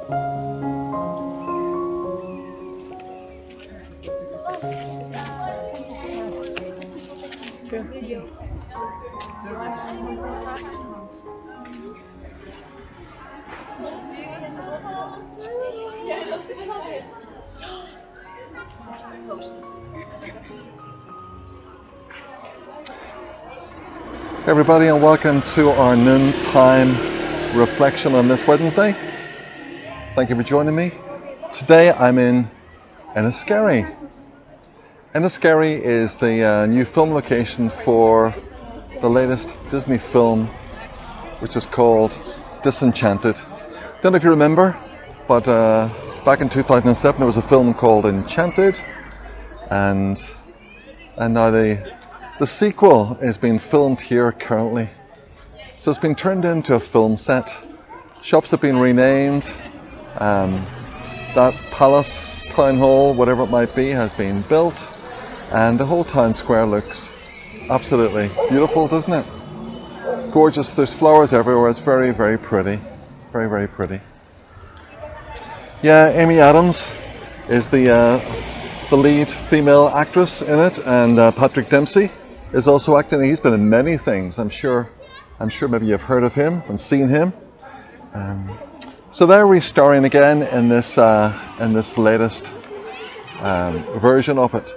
Hey everybody, and welcome to our noontime reflection on this Wednesday. Thank you for joining me. Today I'm in Enniskerry. Enniskerry is the new film location for the latest Disney film, which is called Disenchanted. Don't know if you remember, but back in 2007 there was a film called Enchanted, and now the sequel is being filmed here currently. So it's been turned into a film set. Shops have been renamed. That palace, town hall, whatever it might be, has been built. And the whole town square looks absolutely beautiful, doesn't it? It's gorgeous. There's flowers everywhere. It's very, very pretty. Very, very pretty. Yeah, Amy Adams is the lead female actress in it, and Patrick Dempsey is also acting. He's been in many things. I'm sure maybe you've heard of him and seen him. So they're restarring again in this latest version of it,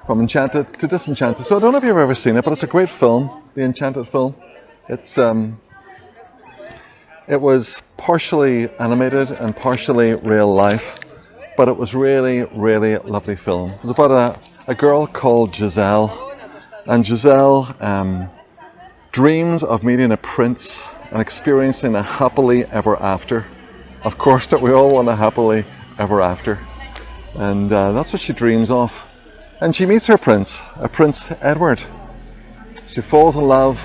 from Enchanted to Disenchanted. So I don't know if you've ever seen it, but it's a great film, the Enchanted film. It was partially animated and partially real life, but it was really, really lovely film. It was about a girl called Giselle. And Giselle dreams of meeting a prince and experiencing a happily ever after. Of course, that we all want a happily ever after. And that's what she dreams of. And she meets her prince, Prince Edward. She falls in love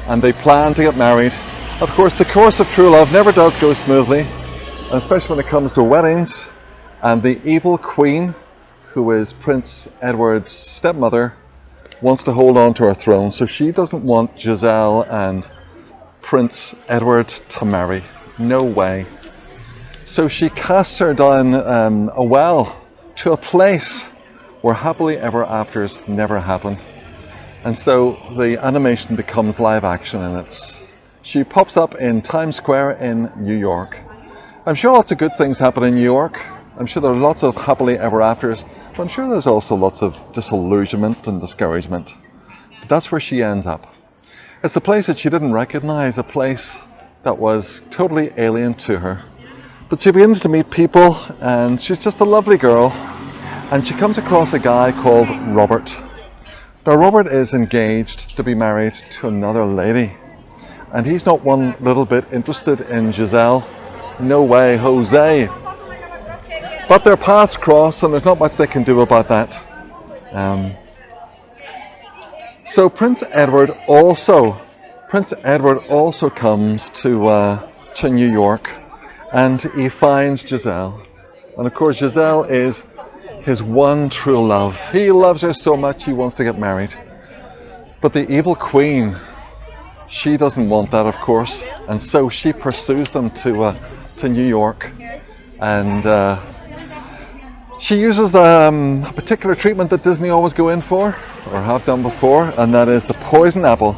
and they plan to get married. Of course, the course of true love never does go smoothly, and especially when it comes to weddings. And the evil queen, who is Prince Edward's stepmother, wants to hold on to her throne, so she doesn't want Giselle and Prince Edward to marry. No way. So she casts her down a well to a place where happily ever afters never happen. And so the animation becomes live action, and she pops up in Times Square in New York. I'm sure lots of good things happen in New York. I'm sure there are lots of happily ever afters, but I'm sure there's also lots of disillusionment and discouragement. But that's where she ends up. It's a place that she didn't recognize, a place that was totally alien to her. But she begins to meet people, and she's just a lovely girl, and she comes across a guy called Robert. Now Robert is engaged to be married to another lady, and he's not one little bit interested in Giselle. No way, Jose. But their paths cross, and there's not much they can do about that. So Prince Edward also comes to New York, and he finds Giselle. And of course, Giselle is his one true love. He loves her so much he wants to get married. But the evil queen, she doesn't want that, of course, and so she pursues them to New York, and she uses the particular treatment that Disney always go in for, or have done before, and that is the poison apple.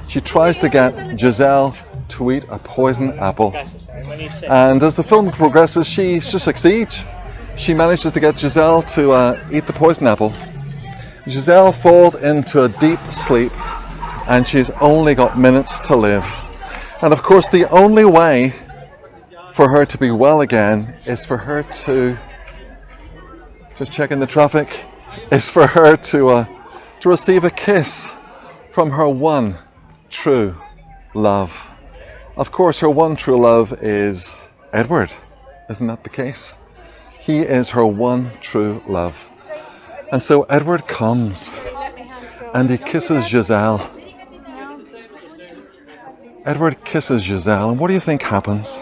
She tries to get Giselle to eat a poison apple, and as the film progresses, she succeeds. She manages to get Giselle to eat the poison apple. Giselle falls into a deep sleep, and she's only got minutes to live. And of course, the only way for her to be well again is for her to, just checking the traffic, is for her to receive a kiss from her one true love. Of course, her one true love is Edward. Isn't that the case? He is her one true love. And so Edward comes and he kisses Giselle. Edward kisses Giselle, and what do you think happens?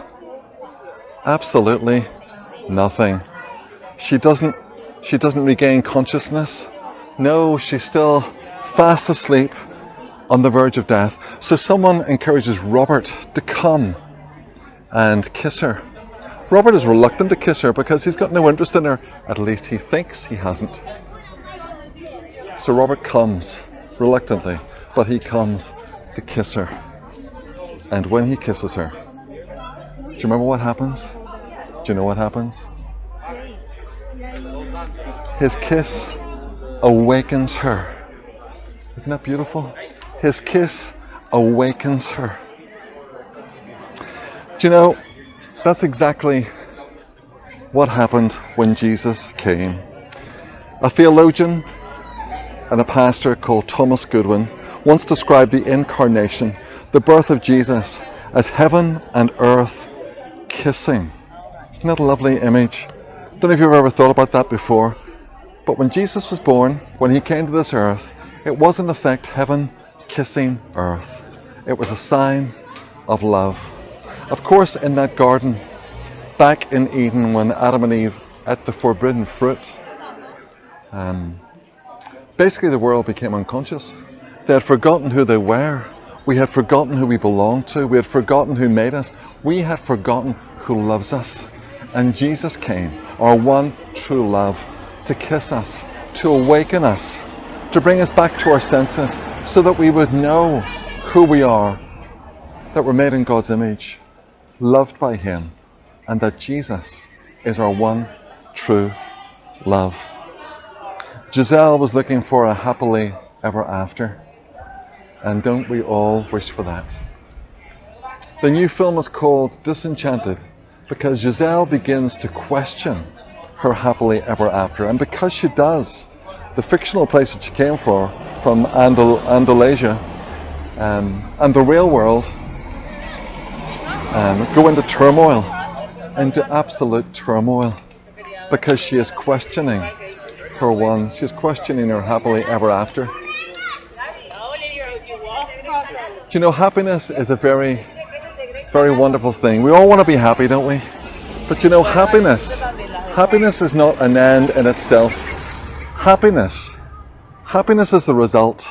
Absolutely nothing. She doesn't regain consciousness. No, she's still fast asleep on the verge of death. So someone encourages Robert to come and kiss her. Robert is reluctant to kiss her because he's got no interest in her. At least he thinks he hasn't. So Robert comes, reluctantly, but he comes to kiss her. And when he kisses her, do you remember what happens? Do you know what happens? His kiss awakens her. Isn't that beautiful? His kiss awakens her. Do you know, that's exactly what happened when Jesus came. A theologian and a pastor called Thomas Goodwin once described the incarnation, the birth of Jesus, as heaven and earth kissing. Isn't that a lovely image? I don't know if you've ever thought about that before, but when Jesus was born, when he came to this earth, it was in effect heaven kissing earth. It was a sign of love. Of course, in that garden, back in Eden, when Adam and Eve ate the forbidden fruit, basically the world became unconscious. They had forgotten who they were. We had forgotten who we belonged to. We had forgotten who made us. We had forgotten who loves us. And Jesus came, our one true love, to kiss us, to awaken us, to bring us back to our senses so that we would know who we are, that we're made in God's image, loved by him, and that Jesus is our one true love. Giselle was looking for a happily ever after, and don't we all wish for that? The new film is called Disenchanted because Giselle begins to question her happily ever after, and because she does, the fictional place that she came from Andalasia, and the real world go into turmoil, into absolute turmoil, because she is questioning she's questioning her happily ever after. Do you know, happiness is a very, very wonderful thing. We all want to be happy, don't we? But you know, happiness is not an end in itself. Happiness is the result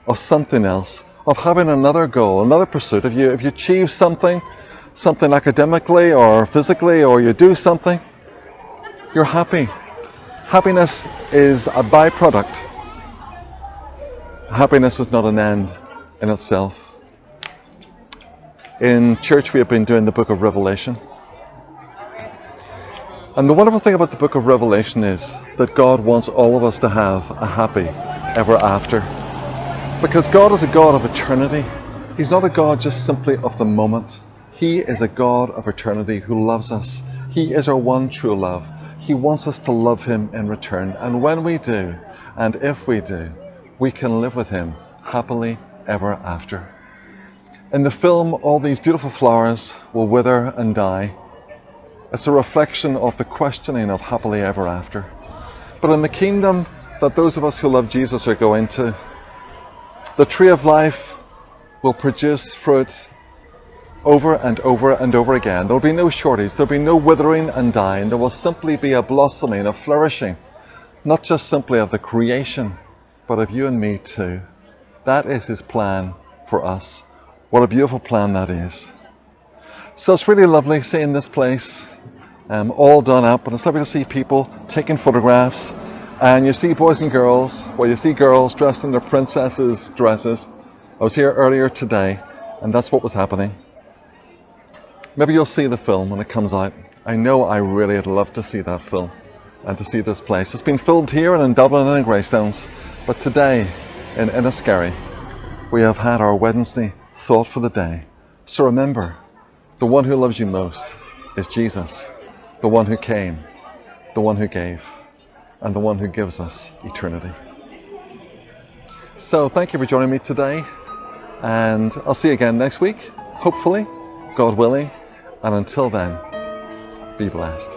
of something else, of having another goal, another pursuit. If you achieve something academically or physically, or you do something, you're happy. Happiness is a byproduct. Happiness is not an end in itself. In church, we have been doing the book of Revelation. And the wonderful thing about the book of Revelation is that God wants all of us to have a happy ever after. Because God is a God of eternity. He's not a God just simply of the moment. He is a God of eternity who loves us. He is our one true love. He wants us to love him in return. And when we do, and if we do, we can live with him happily ever after. In the film, all these beautiful flowers will wither and die. It's a reflection of the questioning of happily ever after. But in the kingdom that those of us who love Jesus are going to, the tree of life will produce fruit over and over and over again. There will be no shortage. There will be no withering and dying. There will simply be a blossoming, a flourishing, not just simply of the creation, but of you and me too. That is his plan for us. What a beautiful plan that is. So it's really lovely seeing this place all done up, and it's lovely to see people taking photographs, and you see boys and girls, you see girls dressed in their princesses' dresses. I was here earlier today, and that's what was happening. Maybe you'll see the film when it comes out. I know I really would love to see that film and to see this place. It's been filmed here and in Dublin and in Greystones, but today in Enniskerry we have had our Wednesday thought for the day. So remember, the one who loves you most is Jesus, the one who came, the one who gave, and the one who gives us eternity. So thank you for joining me today, and I'll see you again next week, hopefully, God willing, and until then, be blessed.